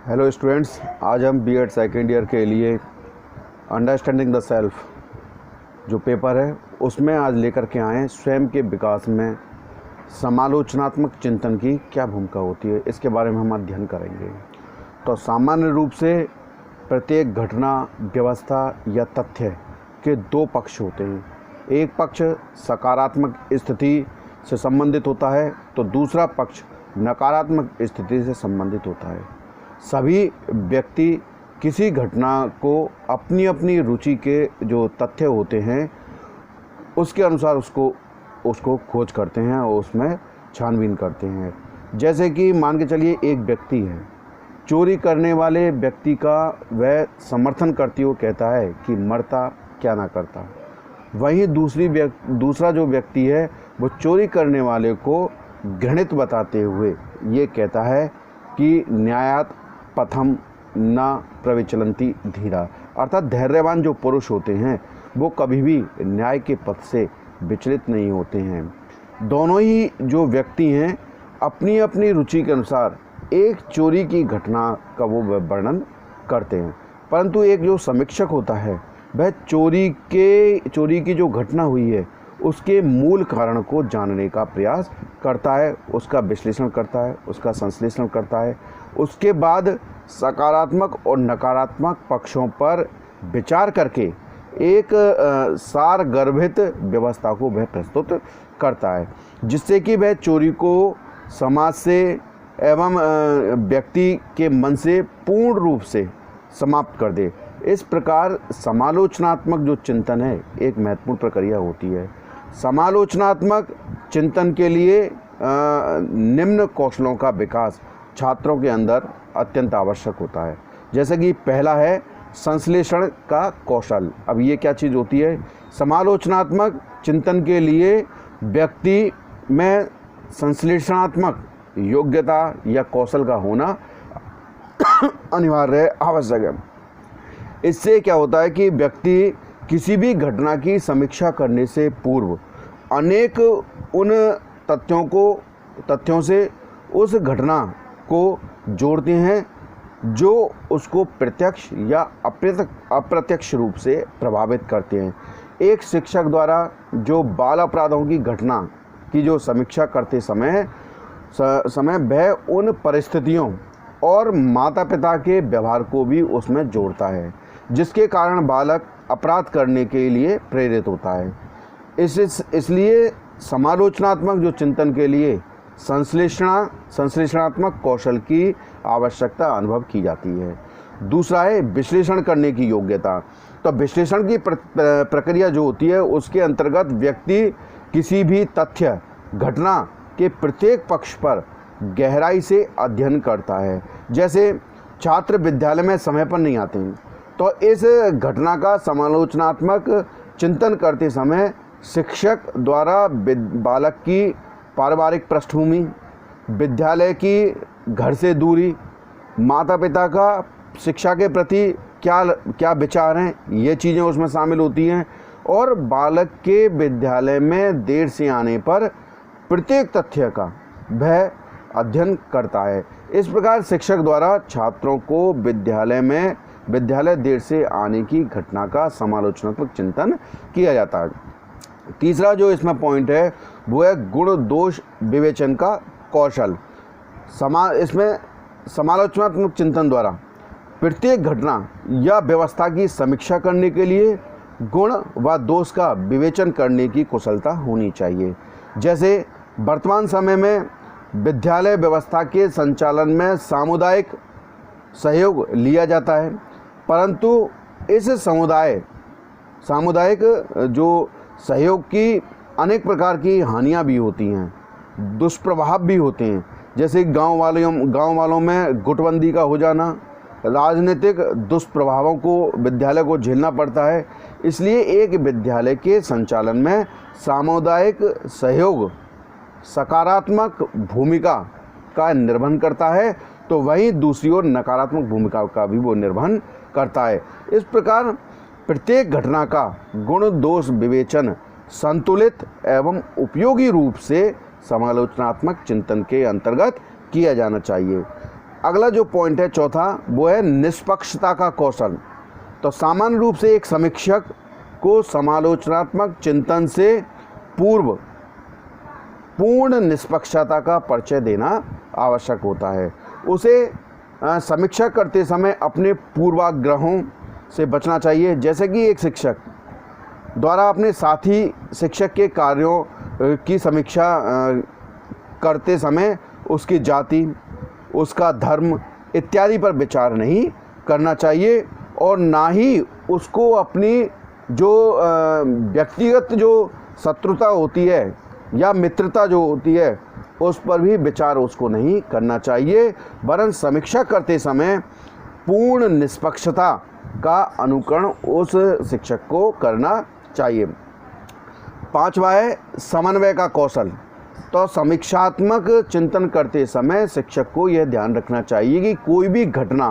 Hello students, आज हम BEd second year के लिए अंडरस्टैंडिंग द सेल्फ जो पेपर है उसमें आज लेकर के आए हैं। स्वयं के विकास में समालोचनात्मक चिंतन की क्या भूमिका होती है, इसके बारे में हम अध्ययन करेंगे। तो सामान्य रूप से प्रत्येक घटना, व्यवस्था या तथ्य के दो पक्ष होते हैं। एक पक्ष सकारात्मक स्थिति से संबंधित होता है तो दूसरा पक्ष नकारात्मक स्थिति से संबंधित होता है। सभी व्यक्ति किसी घटना को अपनी अपनी रुचि के जो तथ्य होते हैं उसके अनुसार उसको खोज करते हैं और उसमें छानबीन करते हैं। जैसे कि मान के चलिए एक व्यक्ति है, चोरी करने वाले व्यक्ति का वह समर्थन करते हुए कहता है कि मरता क्या ना करता। वहीं दूसरा जो व्यक्ति है वो चोरी करने वाले को घृणित बताते हुए ये कहता है कि न्यायात पथम न प्रविचलन्ति धीरा, अर्थात धैर्यवान जो पुरुष होते हैं वो कभी भी न्याय के पथ से विचलित नहीं होते हैं। दोनों ही जो व्यक्ति हैं अपनी अपनी रुचि के अनुसार एक चोरी की घटना का वो वर्णन करते हैं, परंतु एक जो समीक्षक होता है वह चोरी की जो घटना हुई है उसके मूल कारण को जानने का प्रयास करता है, उसका विश्लेषण करता है, उसका संश्लेषण करता है। उसके बाद सकारात्मक और नकारात्मक पक्षों पर विचार करके एक सारगर्भित व्यवस्था को वह प्रस्तुत करता है, जिससे कि वह चोरी को समाज से एवं व्यक्ति के मन से पूर्ण रूप से समाप्त कर दे। इस प्रकार समालोचनात्मक जो चिंतन है एक महत्वपूर्ण प्रक्रिया होती है। समालोचनात्मक चिंतन के लिए निम्न कौशलों का विकास छात्रों के अंदर अत्यंत आवश्यक होता है। जैसे कि पहला है संश्लेषण का कौशल। अब ये क्या चीज़ होती है? समालोचनात्मक चिंतन के लिए व्यक्ति में संश्लेषणात्मक योग्यता या कौशल का होना अनिवार्य आवश्यक है। इससे क्या होता है कि व्यक्ति किसी भी घटना की समीक्षा करने से पूर्व अनेक उन तथ्यों से उस घटना को जोड़ते हैं जो उसको प्रत्यक्ष या अप्रत्यक्ष रूप से प्रभावित करते हैं। एक शिक्षक द्वारा जो बाल अपराधों की घटना की जो समीक्षा करते समय वह उन परिस्थितियों और माता पिता के व्यवहार को भी उसमें जोड़ता है, जिसके कारण बालक अपराध करने के लिए प्रेरित होता है। इसलिए समालोचनात्मक जो चिंतन के लिए संश्लेषणात्मक कौशल की आवश्यकता अनुभव की जाती है। दूसरा है विश्लेषण करने की योग्यता। तो विश्लेषण की प्रक्रिया जो होती है उसके अंतर्गत व्यक्ति किसी भी तथ्य घटना के प्रत्येक पक्ष पर गहराई से अध्ययन करता है। जैसे छात्र विद्यालय में समय पर नहीं आते हैं तो इस घटना का समालोचनात्मक चिंतन करते समय शिक्षक द्वारा बालक की पारिवारिक पृष्ठभूमि, विद्यालय की घर से दूरी, माता पिता का शिक्षा के प्रति क्या विचार हैं, ये चीज़ें उसमें शामिल होती हैं। और बालक के विद्यालय में देर से आने पर प्रत्येक तथ्य का वह अध्ययन करता है। इस प्रकार शिक्षक द्वारा छात्रों को विद्यालय देर से आने की घटना का समालोचनात्मक चिंतन किया जाता है। तीसरा जो इसमें पॉइंट है वो है गुण दोष विवेचन का कौशल। इसमें समालोचनात्मक चिंतन द्वारा प्रत्येक घटना या व्यवस्था की समीक्षा करने के लिए गुण व दोष का विवेचन करने की कुशलता होनी चाहिए। जैसे वर्तमान समय में विद्यालय व्यवस्था के संचालन में सामुदायिक सहयोग लिया जाता है, परंतु इस सामुदायिक जो सहयोग की अनेक प्रकार की हानियां भी होती हैं, दुष्प्रभाव भी होते हैं। जैसे गांव वालों में गुटबंदी का हो जाना, राजनीतिक दुष्प्रभावों को विद्यालय को झेलना पड़ता है। इसलिए एक विद्यालय के संचालन में सामुदायिक सहयोग सकारात्मक भूमिका का निर्वहन करता है, तो वहीं दूसरी ओर नकारात्मक भूमिका का भी वो निर्वहन करता है। इस प्रकार प्रत्येक घटना का गुण दोष विवेचन संतुलित एवं उपयोगी रूप से समालोचनात्मक चिंतन के अंतर्गत किया जाना चाहिए। अगला जो पॉइंट है चौथा, वो है निष्पक्षता का कौशल। तो सामान्य रूप से एक समीक्षक को समालोचनात्मक चिंतन से पूर्व पूर्ण निष्पक्षता का परिचय देना आवश्यक होता है। उसे समीक्षा करते समय अपने पूर्वाग्रहों से बचना चाहिए। जैसे कि एक शिक्षक द्वारा अपने साथी शिक्षक के कार्यों की समीक्षा करते समय उसकी जाति, उसका धर्म इत्यादि पर विचार नहीं करना चाहिए, और ना ही उसको अपनी जो व्यक्तिगत जो शत्रुता होती है या मित्रता जो होती है उस पर भी विचार उसको नहीं करना चाहिए, वरन समीक्षा करते समय पूर्ण निष्पक्षता का अनुकरण उस शिक्षक को करना चाहिए। पांचवा है समन्वय का कौशल। तो समीक्षात्मक चिंतन करते समय शिक्षक को यह ध्यान रखना चाहिए कि कोई भी घटना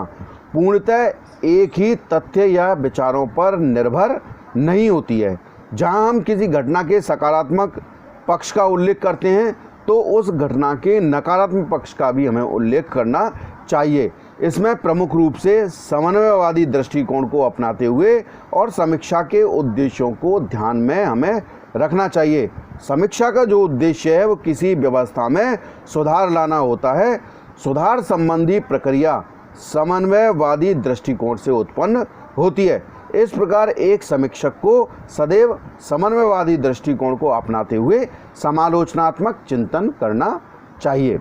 पूर्णतः एक ही तथ्य या विचारों पर निर्भर नहीं होती है। जहां हम किसी घटना के सकारात्मक पक्ष का उल्लेख करते हैं तो उस घटना के नकारात्मक पक्ष का भी हमें उल्लेख करना चाहिए। इसमें प्रमुख रूप से समन्वयवादी दृष्टिकोण को अपनाते हुए और समीक्षा के उद्देश्यों को ध्यान में हमें रखना चाहिए। समीक्षा का जो उद्देश्य है वो किसी व्यवस्था में सुधार लाना होता है। सुधार संबंधी प्रक्रिया समन्वयवादी दृष्टिकोण से उत्पन्न होती है। इस प्रकार एक समीक्षक को सदैव समन्वयवादी दृष्टिकोण को अपनाते हुए समालोचनात्मक चिंतन करना चाहिए।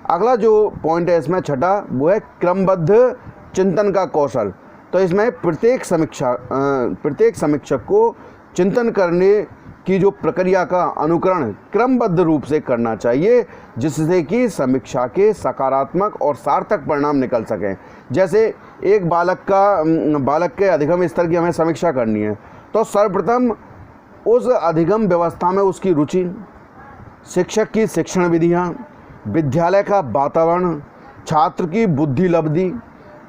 अगला जो पॉइंट है इसमें छठा, वो है क्रमबद्ध चिंतन का कौशल। तो इसमें प्रत्येक समीक्षक को चिंतन करने की जो प्रक्रिया का अनुकरण क्रमबद्ध रूप से करना चाहिए, जिससे कि समीक्षा के सकारात्मक और सार्थक परिणाम निकल सकें। जैसे एक बालक के अधिगम स्तर की हमें समीक्षा करनी है, तो सर्वप्रथम उस अधिगम व्यवस्था में उसकी रुचि, शिक्षक की शिक्षण विधियाँ, विद्यालय का वातावरण, छात्र की बुद्धि लब्धि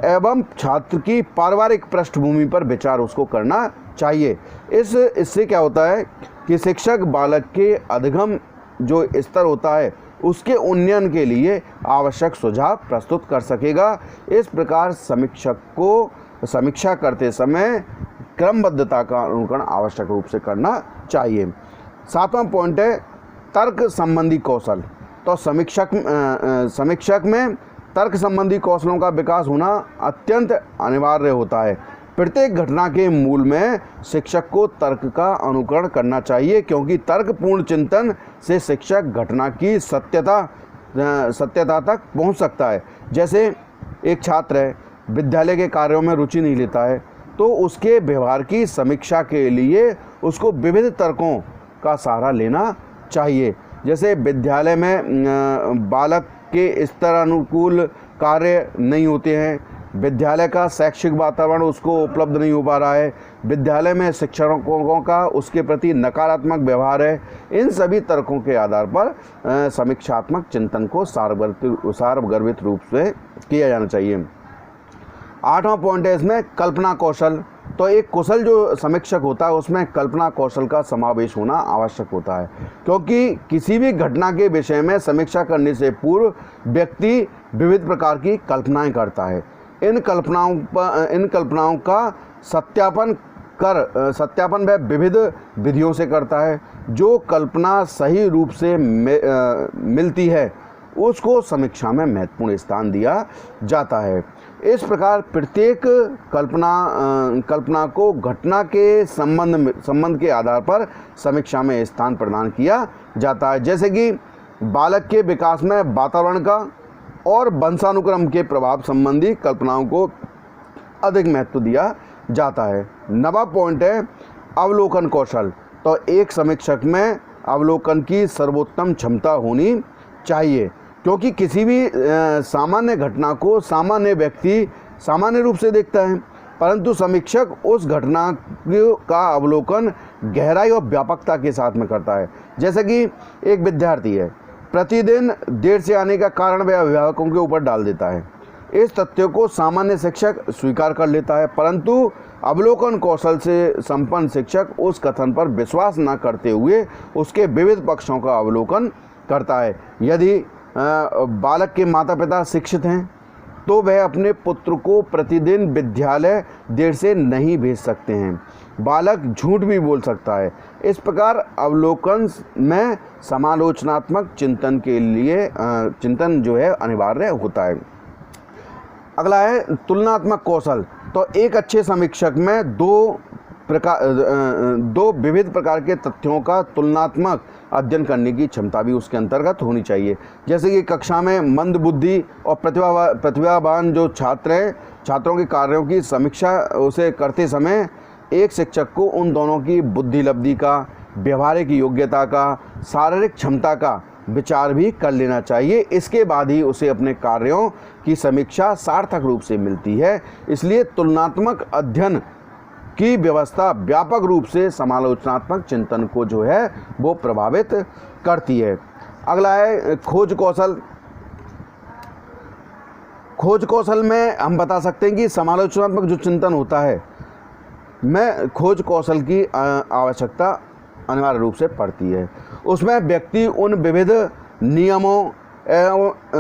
एवं छात्र की पारिवारिक पृष्ठभूमि पर विचार उसको करना चाहिए। इससे क्या होता है कि शिक्षक बालक के अधिगम जो स्तर होता है उसके उन्नयन के लिए आवश्यक सुझाव प्रस्तुत कर सकेगा। इस प्रकार समीक्षक को समीक्षा करते समय क्रमबद्धता का अनुकरण आवश्यक रूप से करना चाहिए। सातवां पॉइंट है तर्क संबंधी कौशल। तो समीक्षक में तर्क संबंधी कौशलों का विकास होना अत्यंत अनिवार्य होता है। प्रत्येक घटना के मूल में शिक्षक को तर्क का अनुकरण करना चाहिए, क्योंकि तर्कपूर्ण चिंतन से शिक्षक घटना की सत्यता तक पहुंच सकता है। जैसे एक छात्र है, विद्यालय के कार्यों में रुचि नहीं लेता है, तो उसके व्यवहार की समीक्षा के लिए उसको विविध तर्कों का सहारा लेना चाहिए। जैसे विद्यालय में बालक के स्तर अनुकूल कार्य नहीं होते हैं, विद्यालय का शैक्षिक वातावरण उसको उपलब्ध नहीं हो पा रहा है, विद्यालय में शिक्षकों का उसके प्रति नकारात्मक व्यवहार है। इन सभी तर्कों के आधार पर समीक्षात्मक चिंतन को सारगर्भित रूप से किया जाना चाहिए। आठवां पॉइंट है इसमें कल्पना कौशल। तो एक कुशल जो समीक्षक होता है उसमें कल्पना कौशल का समावेश होना आवश्यक होता है, क्योंकि किसी भी घटना के विषय में समीक्षा करने से पूर्व व्यक्ति विविध प्रकार की कल्पनाएं करता है। इन कल्पनाओं का सत्यापन वह विविध विधियों से करता है। जो कल्पना सही रूप से मिलती है उसको समीक्षा में महत्वपूर्ण स्थान दिया जाता है। इस प्रकार प्रत्येक कल्पना को घटना के संबंध के आधार पर समीक्षा में स्थान प्रदान किया जाता है। जैसे कि बालक के विकास में वातावरण का और वंशानुक्रम के प्रभाव संबंधी कल्पनाओं को अधिक महत्व दिया जाता है। नवा पॉइंट है अवलोकन कौशल। तो एक समीक्षक में अवलोकन की सर्वोत्तम क्षमता होनी चाहिए, क्योंकि किसी भी सामान्य घटना को सामान्य व्यक्ति सामान्य रूप से देखता है, परंतु समीक्षक उस घटना का अवलोकन गहराई और व्यापकता के साथ में करता है। जैसे कि एक विद्यार्थी है, प्रतिदिन देर से आने का कारण वह अभिभावकों के ऊपर डाल देता है। इस तथ्य को सामान्य शिक्षक स्वीकार कर लेता है, परंतु अवलोकन कौशल से संपन्न शिक्षक उस कथन पर विश्वास न करते हुए उसके विविध पक्षों का अवलोकन करता है। यदि बालक के माता पिता शिक्षित हैं तो वह अपने पुत्र को प्रतिदिन विद्यालय देर से नहीं भेज सकते हैं। बालक झूठ भी बोल सकता है। इस प्रकार अवलोकन में समालोचनात्मक चिंतन के लिए चिंतन जो है अनिवार्य होता है। अगला है तुलनात्मक कौशल। तो एक अच्छे समीक्षक में दो विविध प्रकार के तथ्यों का तुलनात्मक अध्ययन करने की क्षमता भी उसके अंतर्गत होनी चाहिए। जैसे कि कक्षा में मंद बुद्धि और प्रतिभावान जो छात्र हैं, छात्रों के कार्यों की समीक्षा उसे करते समय एक शिक्षक को उन दोनों की बुद्धि लब्धि का, व्यवहारिक योग्यता का, शारीरिक क्षमता का विचार भी कर लेना चाहिए। इसके बाद ही उसे अपने कार्यों की समीक्षा सार्थक रूप से मिलती है। इसलिए तुलनात्मक अध्ययन की व्यवस्था व्यापक रूप से समालोचनात्मक चिंतन को जो है वो प्रभावित करती है। अगला है खोज कौशल। खोज कौशल में हम बता सकते हैं कि समालोचनात्मक जो चिंतन होता है में खोज कौशल की आवश्यकता अनिवार्य रूप से पड़ती है। उसमें व्यक्ति उन विविध नियमों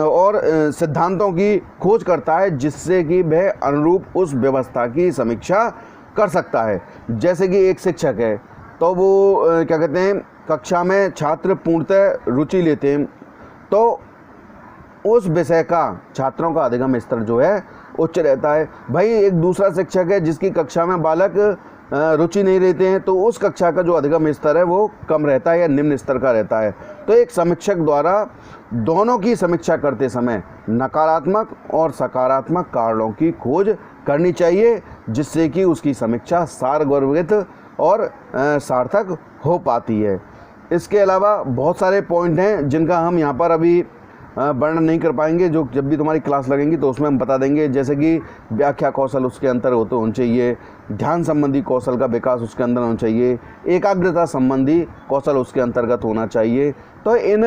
और सिद्धांतों की खोज करता है जिससे कि वह अनुरूप उस व्यवस्था की समीक्षा कर सकता है। जैसे कि एक शिक्षक है तो वो क्या कहते हैं, कक्षा में छात्र पूर्णतः रुचि लेते हैं तो उस विषय का छात्रों का अधिगम स्तर जो है उच्च रहता है। भाई एक दूसरा शिक्षक है जिसकी कक्षा में बालक रुचि नहीं लेते हैं तो उस कक्षा का जो अधिगम स्तर है वो कम रहता है या निम्न स्तर का रहता है। तो एक समीक्षक द्वारा दोनों की समीक्षा करते समय नकारात्मक और सकारात्मक कारणों की खोज करनी चाहिए जिससे कि उसकी समीक्षा सारगर्भित और सार्थक हो पाती है। इसके अलावा बहुत सारे पॉइंट हैं जिनका हम यहाँ पर अभी वर्णन नहीं कर पाएंगे, जो जब भी तुम्हारी क्लास लगेंगी तो उसमें हम बता देंगे। जैसे कि व्याख्या कौशल उसके अंदर होना चाहिए, ध्यान संबंधी कौशल का विकास उसके अंदर होना चाहिए, एकाग्रता संबंधी कौशल उसके अंतर्गत होना चाहिए। तो इन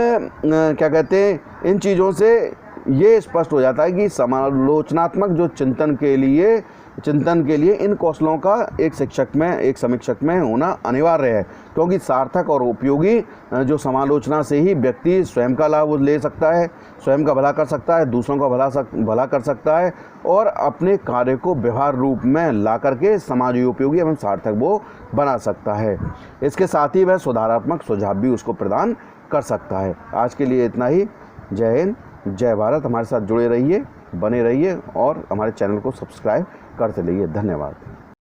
क्या कहते हैं, इन चीज़ों से ये स्पष्ट हो जाता है कि समालोचनात्मक जो चिंतन के लिए इन कौशलों का एक समीक्षक में होना अनिवार्य है, क्योंकि सार्थक और उपयोगी जो समालोचना से ही व्यक्ति स्वयं का लाभ ले सकता है, स्वयं का भला कर सकता है, दूसरों का भला कर सकता है और अपने कार्य को व्यवहार रूप में ला करके समाज उपयोगी एवं सार्थक वो बना सकता है। इसके साथ ही वह सुधारात्मक सुझाव भी उसको प्रदान कर सकता है। आज के लिए इतना ही। जय हिंद, जय भारत। हमारे साथ जुड़े रहिए, बने रहिए और हमारे चैनल को सब्सक्राइब करते रहिए। धन्यवाद।